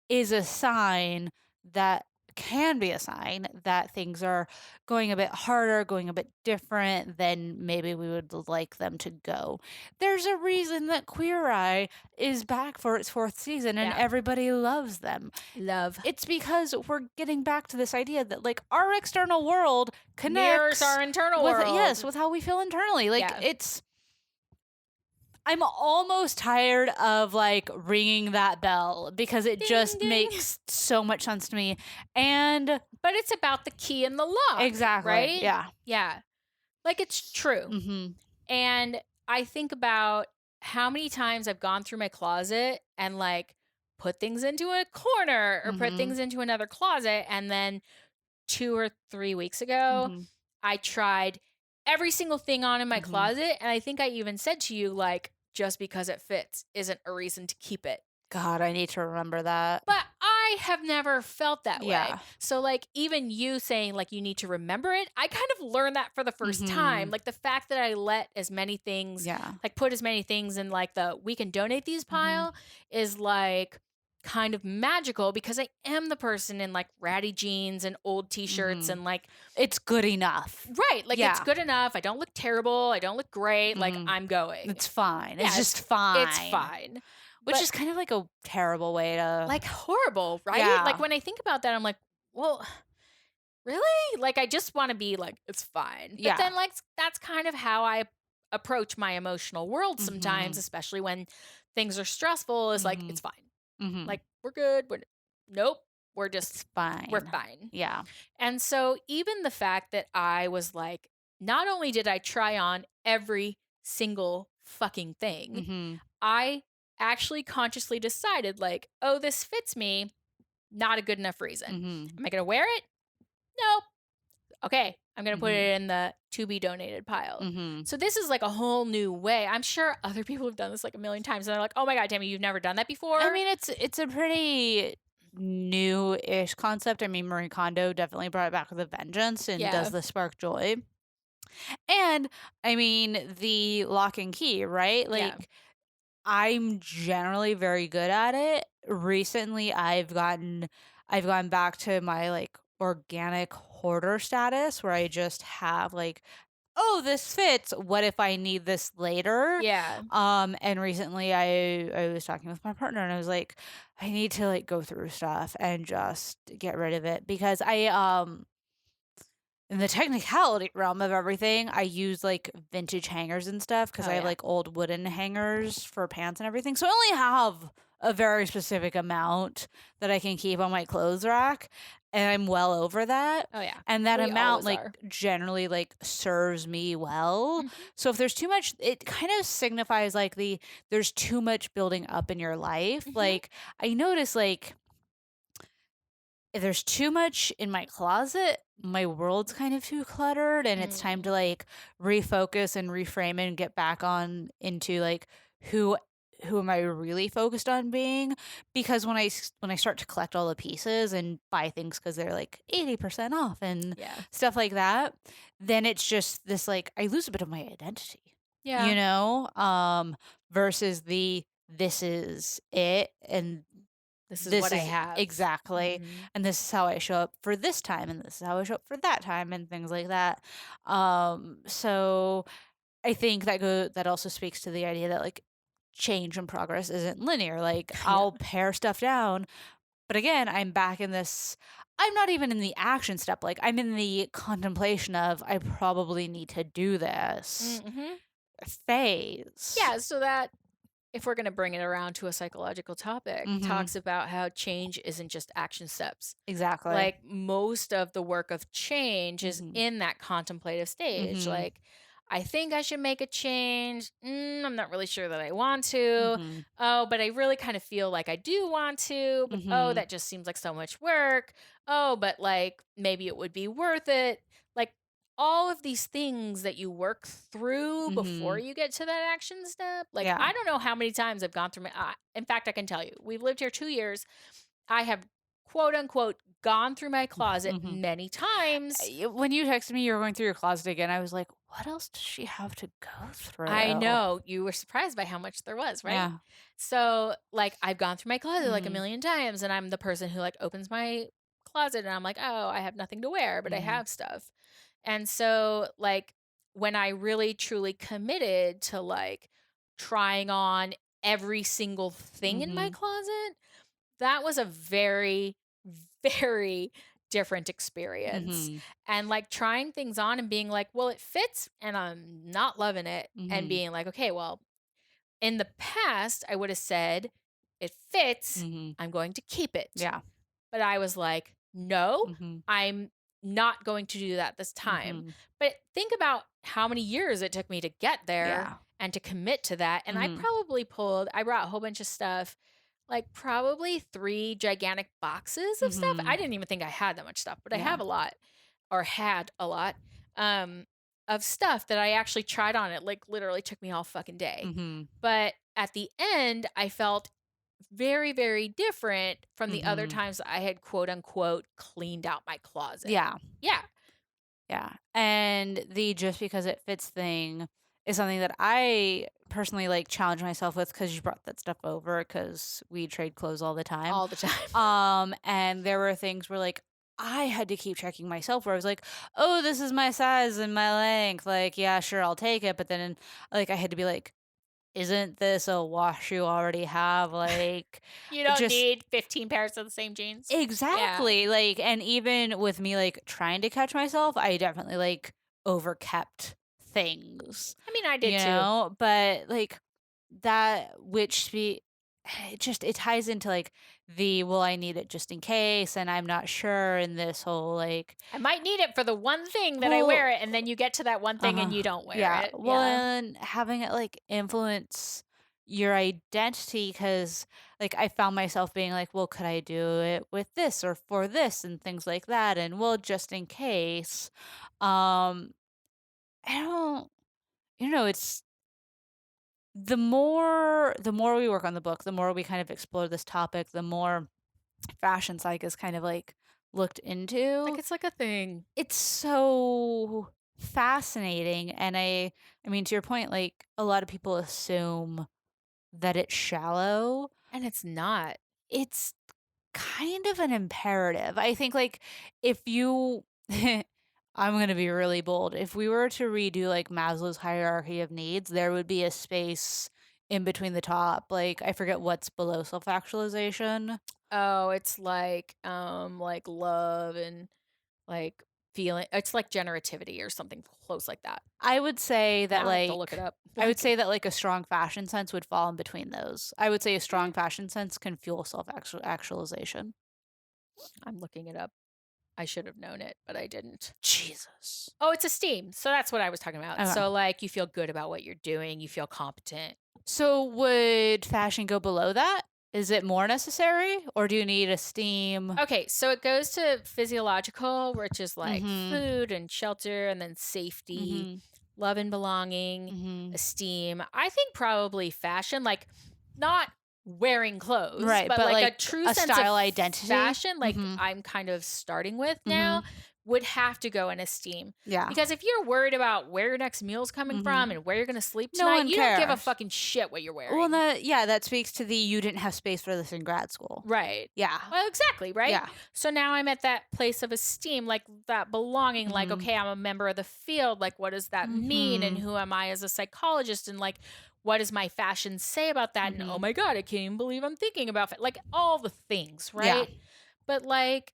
Speaker 2: is a sign that can be a sign that things are going a bit harder, going a bit different than maybe we would like them to go. There's a reason that Queer Eye is back for its 4th season and everybody loves them.
Speaker 3: Love.
Speaker 2: It's because we're getting back to this idea that like our external world connects
Speaker 3: mirrors our internal
Speaker 2: with,
Speaker 3: world.
Speaker 2: yes, with how we feel internally. Like I'm almost tired of like ringing that bell because it just makes so much sense to me.
Speaker 3: But it's about the key and the lock.
Speaker 2: Exactly.
Speaker 3: Right?
Speaker 2: Yeah.
Speaker 3: Yeah. Like it's true.
Speaker 2: Mm-hmm.
Speaker 3: And I think about how many times I've gone through my closet and like put things into a corner or put things into another closet. And then 2 or 3 weeks ago, I tried every single thing on in my closet. And I think I even said to you, like, just because it fits isn't a reason to keep it.
Speaker 2: God, I need to remember that.
Speaker 3: But I have never felt that way.
Speaker 2: Yeah.
Speaker 3: So, like, even you saying, like, you need to remember it, I kind of learned that for the first time. Like, the fact that I let as many things, like, put as many things in, like, the we can donate these pile is, like, kind of magical because I am the person in, like, ratty jeans and old t-shirts and, like...
Speaker 2: It's good enough.
Speaker 3: Right. Like, it's good enough. I don't look terrible. I don't look great. Like, I'm going.
Speaker 2: It's fine.
Speaker 3: Yeah,
Speaker 2: it's just fine.
Speaker 3: It's fine.
Speaker 2: Which is kind of like a terrible way to...
Speaker 3: Like, horrible, right?
Speaker 2: Yeah.
Speaker 3: Like, when I think about that, I'm like, well, really? Like, I just want to be like, it's fine. But then, like, that's kind of how I approach my emotional world sometimes, especially when things are stressful, is like, it's fine. Like, we're good. Nope. We're just
Speaker 2: fine.
Speaker 3: We're fine.
Speaker 2: Yeah.
Speaker 3: And so even the fact that I was like, not only did I try on every single fucking thing, I actually consciously decided, like, oh, this fits me. Not a good enough reason. Am I going to wear it? Nope. Okay. I'm going to put it in the to be donated pile. So this is like a whole new way. I'm sure other people have done this like a million times. And they're like, oh my God, Tammy, you've never done that before?
Speaker 2: I mean, it's a pretty new-ish concept. I mean, Marie Kondo definitely brought it back with a vengeance and does the spark joy. And I mean, the lock and key, right? Like, I'm generally very good at it. Recently, I've gone back to my like organic hoarder status where I just have like, oh, this fits. What if I need this later?
Speaker 3: Yeah.
Speaker 2: And recently I was talking with my partner and I was like, I need to like go through stuff and just get rid of it because in the technicality realm of everything, I use like vintage hangers and stuff because I have like old wooden hangers for pants and everything. So I only have a very specific amount that I can keep on my clothes rack. And I'm well over that.
Speaker 3: Oh, yeah.
Speaker 2: And that
Speaker 3: We
Speaker 2: amount
Speaker 3: always
Speaker 2: like
Speaker 3: are.
Speaker 2: generally like serves me well. So if there's too much, it kind of signifies like there's too much building up in your life. Like I notice like if there's too much in my closet, my world's kind of too cluttered and it's time to like refocus and reframe it and get back on into like who am I really focused on being? Because when I start to collect all the pieces and buy things because they're like 80% off and stuff like that, then it's just this like I lose a bit of my identity.
Speaker 3: Yeah.
Speaker 2: You know? Versus this is it and
Speaker 3: this is what I have.
Speaker 2: Exactly. And this is how I show up for this time and this is how I show up for that time and things like that. So I think that also speaks to the idea that like change and progress isn't linear. Like I'll pare stuff down, but again, I'm back in this. I'm not even in the action step. Like I'm in the contemplation of I probably need to do this phase.
Speaker 3: Yeah. So that if we're going to bring it around to a psychological topic, talks about how change isn't just action steps.
Speaker 2: Exactly.
Speaker 3: Like most of the work of change is in that contemplative stage. Like, I think I should make a change. I'm not really sure that I want to. Oh, but I really kind of feel like I do want to. But oh, that just seems like so much work. Oh, but like maybe it would be worth it. Like all of these things that you work through before you get to that action step. Like, I don't know how many times I've gone through in fact, I can tell you, we've lived here 2 years. I have quote unquote gone through my closet many times.
Speaker 2: When you texted me you were going through your closet again, I was like, what else does she have to go through?
Speaker 3: I know. You were surprised by how much there was, right?
Speaker 2: Yeah.
Speaker 3: So, like, I've gone through my closet like a million times, and I'm the person who, like, opens my closet, and I'm like, oh, I have nothing to wear, but I have stuff. And so, like, when I really truly committed to, like, trying on every single thing in my closet, that was a very, very different experience. And like trying things on and being like, well, it fits and I'm not loving it. And being like, okay, well, in the past, I would have said, it fits, I'm going to keep it.
Speaker 2: Yeah.
Speaker 3: But I was like, no, I'm not going to do that this time. But think about how many years it took me to get there and to commit to that. And I brought a whole bunch of stuff, like probably 3 gigantic boxes of stuff. I didn't even think I had that much stuff, but I have a lot, or had a lot of stuff that I actually tried on. It like literally took me all fucking day. But at the end, I felt very, very different from the other times I had quote unquote cleaned out my closet.
Speaker 2: Yeah.
Speaker 3: Yeah.
Speaker 2: Yeah. And the just because it fits thing is something that I personally like challenge myself with because you brought that stuff over because we trade clothes all the time.
Speaker 3: All the time.
Speaker 2: And there were things where like I had to keep checking myself where I was like, oh, this is my size and my length. Like, yeah, sure, I'll take it. But then like I had to be like, isn't this a wash you already have? Like,
Speaker 3: you don't need 15 pairs of the same jeans.
Speaker 2: Exactly. Yeah. Like, and even with me like trying to catch myself, I definitely like overkept things.
Speaker 3: I mean, I did too.
Speaker 2: But like that, it ties into like well, I need it just in case, and I'm not sure. And this whole like,
Speaker 3: I might need it for the one thing that I wear it, and then you get to that one thing and you don't wear it.
Speaker 2: Well, and having it like influence your identity, because like I found myself being like, well, could I do it with this or for this and things like that, and well, just in case. I don't, it's the more we work on the book, the more we kind of explore this topic, the more fashion psych is kind of like looked into.
Speaker 3: Like it's like a thing.
Speaker 2: It's so fascinating. And I mean, to your point, like a lot of people assume that it's shallow.
Speaker 3: And it's not.
Speaker 2: It's kind of an imperative. I think like if you I'm going to be really bold. If we were to redo like Maslow's hierarchy of needs, there would be a space in between the top. Like I forget what's below self-actualization.
Speaker 3: Oh, it's like love and like feeling. It's like generativity or something close like that.
Speaker 2: I would say that
Speaker 3: now I have to look it up.
Speaker 2: I would say that like a strong fashion sense would fall in between those. I would say a strong fashion sense can fuel self-actualization.
Speaker 3: I'm looking it up. I should have known it, but I didn't.
Speaker 2: Jesus.
Speaker 3: Oh, it's esteem. So that's what I was talking about. Okay. So like you feel good about what you're doing. You feel competent.
Speaker 2: So would fashion go below that? Is it more necessary or do you need esteem?
Speaker 3: Okay, so it goes to physiological, which is like food and shelter, and then safety, love and belonging, esteem. I think probably fashion, like not wearing clothes,
Speaker 2: right?
Speaker 3: But like a true sense
Speaker 2: style
Speaker 3: of
Speaker 2: identity,
Speaker 3: fashion, like I'm kind of starting with now, would have to go in esteem.
Speaker 2: Yeah.
Speaker 3: Because if you're worried about where your next meal's coming from and where you're going to sleep tonight, you don't give a fucking shit what you're wearing.
Speaker 2: Well, that speaks to you didn't have space for this in grad school.
Speaker 3: Right.
Speaker 2: Yeah.
Speaker 3: Well, exactly, right?
Speaker 2: Yeah.
Speaker 3: So now I'm at that place of esteem, like that belonging, like, okay, I'm a member of the field. Like, what does that mean? And who am I as a psychologist? And like, what does my fashion say about that? And oh my God, I can't even believe I'm thinking about it. Like all the things, right? Yeah. But like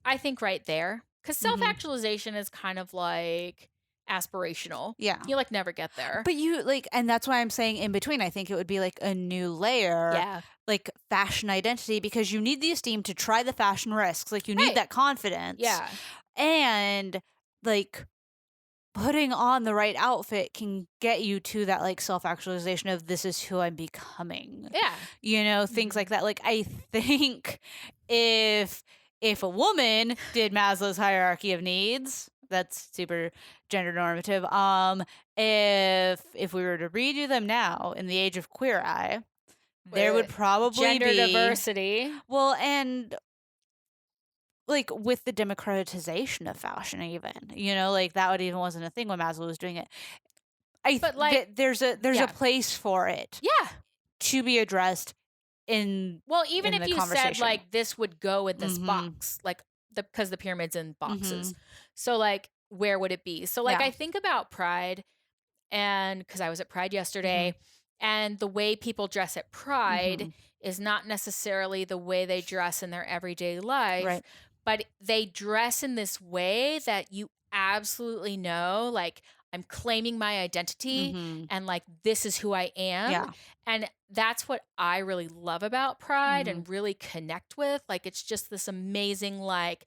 Speaker 3: I think right there, because self-actualization is kind of like aspirational.
Speaker 2: Yeah.
Speaker 3: You like never get there.
Speaker 2: But you like, and that's why I'm saying in between, I think it would be like a new layer,
Speaker 3: Yeah.
Speaker 2: like fashion identity, because you need the esteem to try the fashion risks. Like you need
Speaker 3: Right.
Speaker 2: that confidence.
Speaker 3: Yeah.
Speaker 2: And like putting on the right outfit can get you to that like self-actualization of this is who I'm becoming.
Speaker 3: Yeah.
Speaker 2: You know, things like that. Like I think if a woman did Maslow's hierarchy of needs, that's super gender normative. If we were to redo them now in the age of Queer Eye, there would probably
Speaker 3: gender
Speaker 2: be
Speaker 3: diversity.
Speaker 2: Well, and like with the democratization of fashion, even, you know, like that would even wasn't a thing when Maslow was doing it.
Speaker 3: But like
Speaker 2: there's a
Speaker 3: yeah.
Speaker 2: place for it
Speaker 3: Yeah.
Speaker 2: to be addressed in
Speaker 3: Well, even
Speaker 2: in
Speaker 3: if
Speaker 2: the
Speaker 3: you said
Speaker 2: conversation.
Speaker 3: like this would go in this
Speaker 2: Mhm.
Speaker 3: box, like because the pyramid's in boxes.
Speaker 2: Mhm.
Speaker 3: So like where would it be? So like
Speaker 2: Yeah.
Speaker 3: I think about Pride, and because I was at Pride yesterday, and the way people dress at Pride is not necessarily the way they dress in their everyday life,
Speaker 2: Right.
Speaker 3: but they dress in this way that you absolutely know, like, I'm claiming my identity and like this is who I am.
Speaker 2: Yeah.
Speaker 3: And that's what I really love about Pride and really connect with. Like it's just this amazing, like,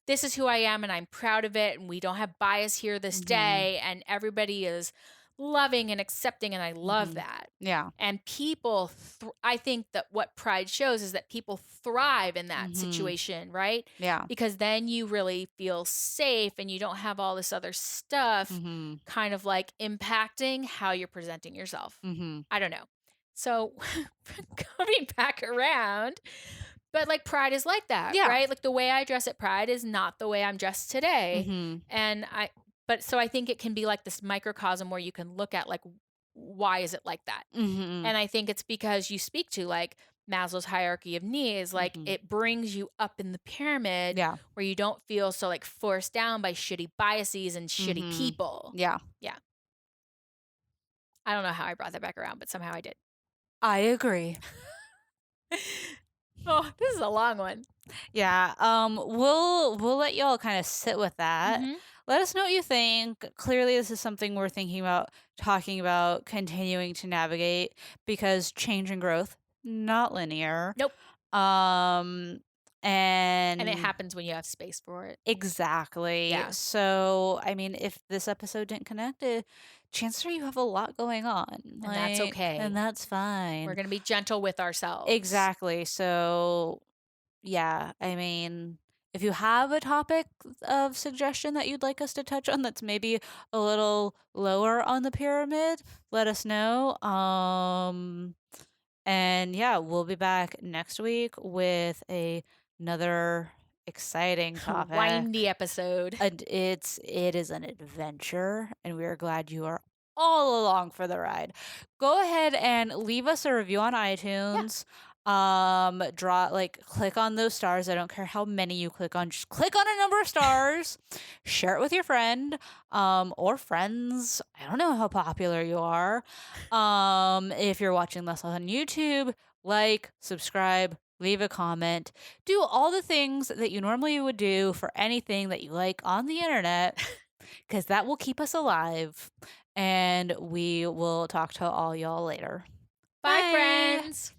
Speaker 3: this is who I am and I'm proud of it. And we don't have bias here this day. And everybody is loving and accepting. And I love that.
Speaker 2: Yeah.
Speaker 3: And people, I think that what Pride shows is that people thrive in that situation, right?
Speaker 2: Yeah.
Speaker 3: Because then you really feel safe and you don't have all this other stuff kind of like impacting how you're presenting yourself. I don't know. So coming back around, but like Pride is like that, right? Like the way I dress at Pride is not the way I'm dressed today. And so I think it can be like this microcosm where you can look at like, why is it like that? And I think it's because you speak to like Maslow's hierarchy of needs, like it brings you up in the pyramid where you don't feel so like forced down by shitty biases and shitty people.
Speaker 2: Yeah.
Speaker 3: Yeah. I don't know how I brought that back around, but somehow I did.
Speaker 2: I agree.
Speaker 3: Oh, this is a long one.
Speaker 2: Yeah. We'll let y'all kind of sit with that. Let us know what you think. Clearly, this is something we're thinking about, talking about, continuing to navigate, because change and growth, not linear.
Speaker 3: Nope.
Speaker 2: And
Speaker 3: it happens when you have space for it.
Speaker 2: Exactly.
Speaker 3: Yeah.
Speaker 2: So, I mean, if this episode didn't connect, chances are you have a lot going on.
Speaker 3: And that's okay.
Speaker 2: And that's fine.
Speaker 3: We're going to be gentle with ourselves.
Speaker 2: Exactly. So, yeah, I mean, if you have a topic of suggestion that you'd like us to touch on that's maybe a little lower on the pyramid, let us know. And yeah, we'll be back next week with another exciting topic.
Speaker 3: Windy episode.
Speaker 2: And it is an adventure, and we are glad you are all along for the ride. Go ahead and leave us a review on iTunes. Click on those stars. I don't care how many you click on, just click on a number of stars. Share it with your friend or friends. I don't know how popular you are. If you're watching this on YouTube, like, subscribe, leave a comment, do all the things that you normally would do for anything that you like on the internet, because that will keep us alive. And we will talk to all y'all later.
Speaker 3: Bye, friends.